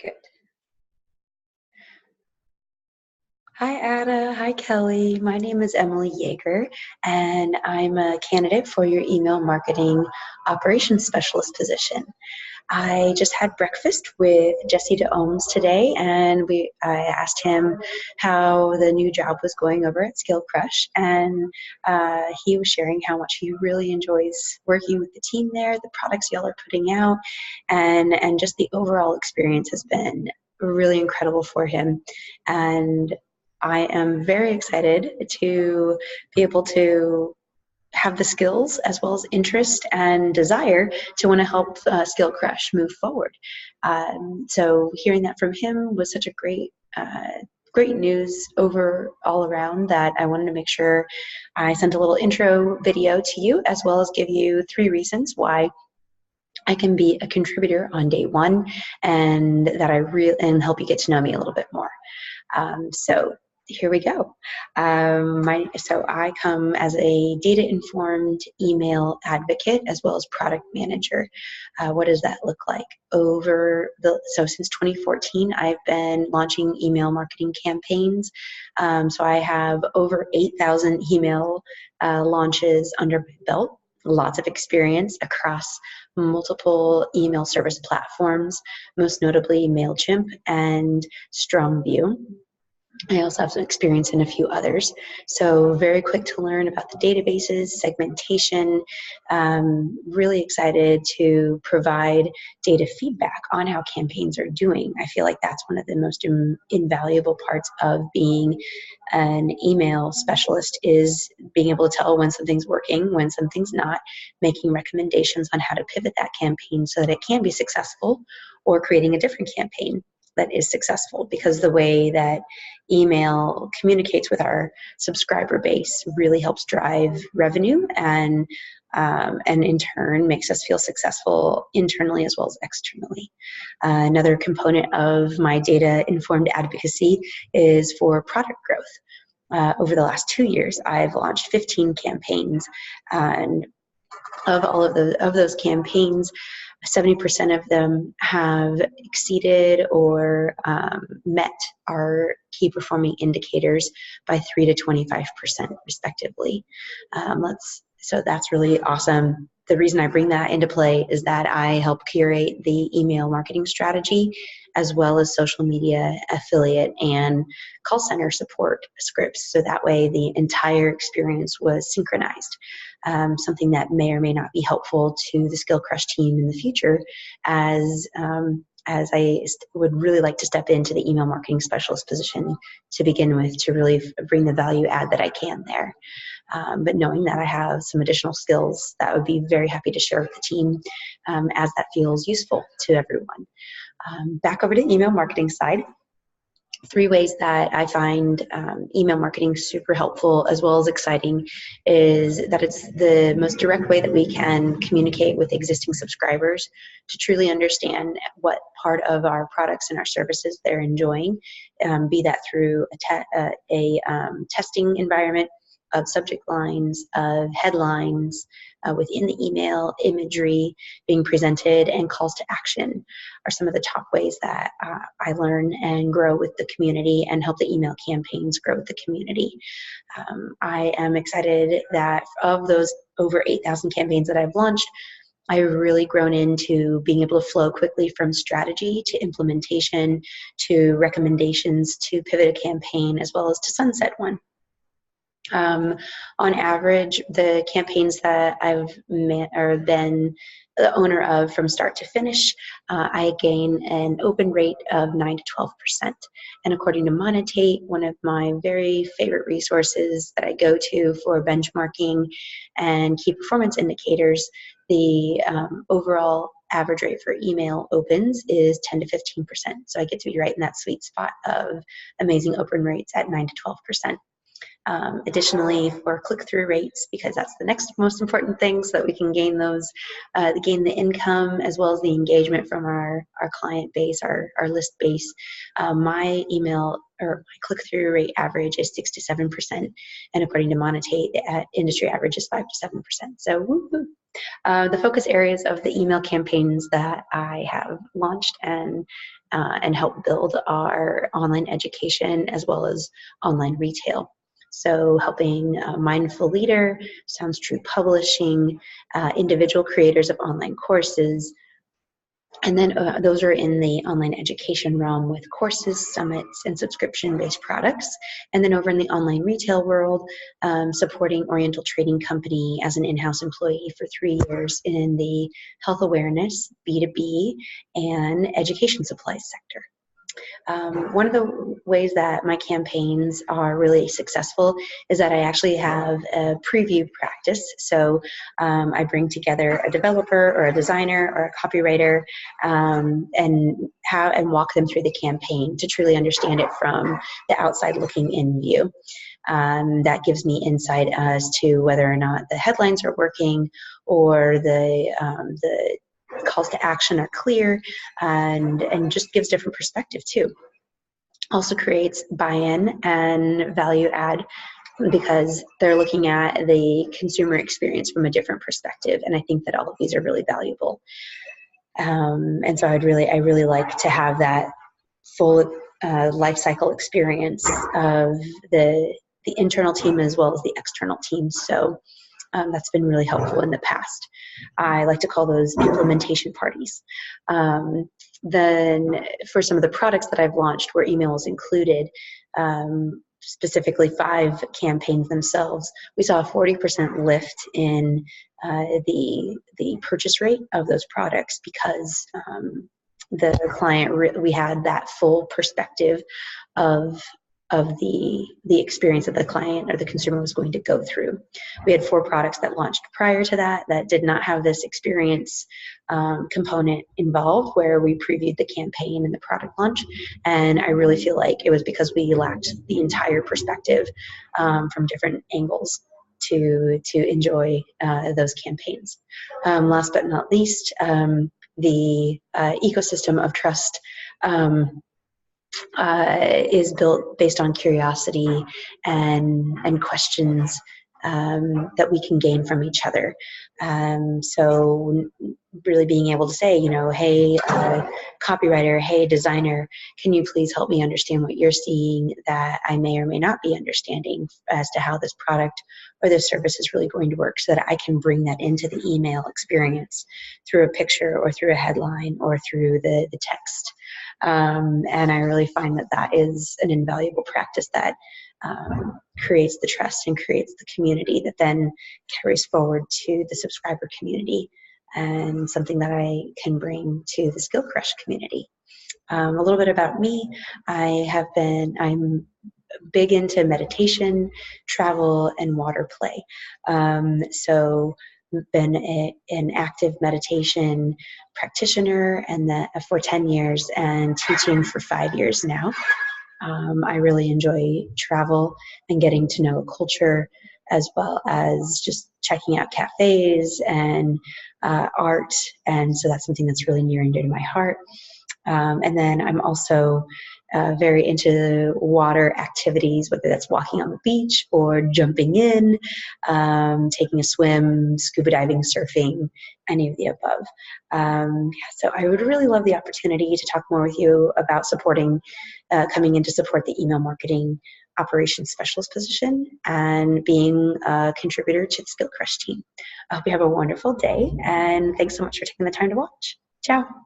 Good. Hi, Ada. Hi, Kelly. My name is Emily Jaeger, and I'm a candidate for your email marketing operations specialist position. I just had breakfast with Jesse DeOhms today, and I asked him how the new job was going over at Skillcrush, and he was sharing how much he really enjoys working with the team there, the products y'all are putting out, and just the overall experience has been really incredible for him. And I am very excited to be able to have the skills as well as interest and desire to want to help Skill Crush move forward. So hearing that from him was such a great news over all around that I wanted to make sure I sent a little intro video to you, as well as give you 3 reasons why I can be a contributor on day one, and that and help you get to know me a little bit more. So here we go. So I come as a data-informed email advocate as well as product manager. What does that look like? So since 2014, I've been launching email marketing campaigns. So I have over 8,000 email launches under my belt. Lots of experience across multiple email service platforms, most notably MailChimp and StrongView. I also have some experience in a few others. So very quick to learn about the databases, segmentation, really excited to provide data feedback on how campaigns are doing. I feel like that's one of the most invaluable parts of being an email specialist, is being able to tell when something's working, when something's not, making recommendations on how to pivot that campaign so that it can be successful, or creating a different campaign that is successful, because the way that email communicates with our subscriber base really helps drive revenue, and in turn makes us feel successful internally as well as externally. Another component of my data-informed advocacy is for product growth. Over the last 2 years, I've launched 15 campaigns, and of those campaigns, 70% of them have exceeded or met our key performing indicators by 3 to 25% respectively. So that's really awesome. The reason I bring that into play is that I help curate the email marketing strategy, as well as social media, affiliate, and call center support scripts. So that way the entire experience was synchronized. Something that may or may not be helpful to the Skillcrush team in the future, as I would really like to step into the email marketing specialist position to begin with, to really bring the value add that I can there. But knowing that I have some additional skills that I would be very happy to share with the team, as that feels useful to everyone. Back over to email marketing side. 3 ways that I find email marketing super helpful as well as exciting is that it's the most direct way that we can communicate with existing subscribers to truly understand what part of our products and our services they're enjoying, be that through a testing environment of subject lines, of headlines, within the email, imagery being presented, and calls to action are some of the top ways that I learn and grow with the community and help the email campaigns grow with the community. I am excited that of those over 8,000 campaigns that I've launched, I've really grown into being able to flow quickly from strategy to implementation to recommendations to pivot a campaign, as well as to sunset one. On average, the campaigns that I've been the owner of from start to finish, I gain an open rate of 9 to 12%. And according to Monetate, one of my very favorite resources that I go to for benchmarking and key performance indicators, the overall average rate for email opens is 10 to 15%. So I get to be right in that sweet spot of amazing open rates at 9 to 12%. Additionally, for click-through rates, because that's the next most important thing, so that we can gain gain the income as well as the engagement from our client base, our list base. My email or my click-through rate average is 6 to 7%, and according to Monetate, the industry average is 5 to 7%. So woo-hoo. The focus areas of the email campaigns that I have launched and and help build our online education as well as online retail. So helping Mindful Leader, Sounds True Publishing, individual creators of online courses, and then those are in the online education realm with courses, summits, and subscription-based products. And then over in the online retail world, supporting Oriental Trading Company as an in-house employee for 3 years in the health awareness, B2B, and education supplies sector. One of the ways that my campaigns are really successful is that I actually have a preview practice. So I bring together a developer or a designer or a copywriter and walk them through the campaign to truly understand it from the outside looking in view. That gives me insight as to whether or not the headlines are working or the calls to action are clear, and just gives different perspective too. Also creates buy-in and value add because they're looking at the consumer experience from a different perspective, and I think that all of these are really valuable. And so I really like to have that full life cycle experience of the internal team as well as the external team. So that's been really helpful in the past. I like to call those implementation parties. Then for some of the products that I've launched where email is included, specifically 5 campaigns themselves, we saw a 40% lift in the purchase rate of those products because the client, we had that full perspective of the experience that the client or the consumer was going to go through. We had 4 products that launched prior to that did not have this experience component involved where we previewed the campaign and the product launch, and I really feel like it was because we lacked the entire perspective from different angles to enjoy those campaigns. Last but not least, the ecosystem of trust is built based on curiosity and questions that we can gain from each other. So really being able to say, hey, copywriter, hey, designer, can you please help me understand what you're seeing that I may or may not be understanding as to how this product or this service is really going to work, so that I can bring that into the email experience through a picture or through a headline or through the text. And I really find that is an invaluable practice that creates the trust and creates the community that then carries forward to the subscriber community, and something that I can bring to the Skillcrush community. A little bit about me. I'm big into meditation, travel, and water play. So been an active meditation practitioner for 10 years and teaching for 5 years now. I really enjoy travel and getting to know a culture, as well as just checking out cafes and art, and so that's something that's really near and dear to my heart. And then I'm also very into water activities, whether that's walking on the beach or jumping in, taking a swim, scuba diving, surfing, any of the above. So I would really love the opportunity to talk more with you about coming in to support the email marketing operations specialist position and being a contributor to the Skillcrush team. I hope you have a wonderful day, and thanks so much for taking the time to watch. Ciao.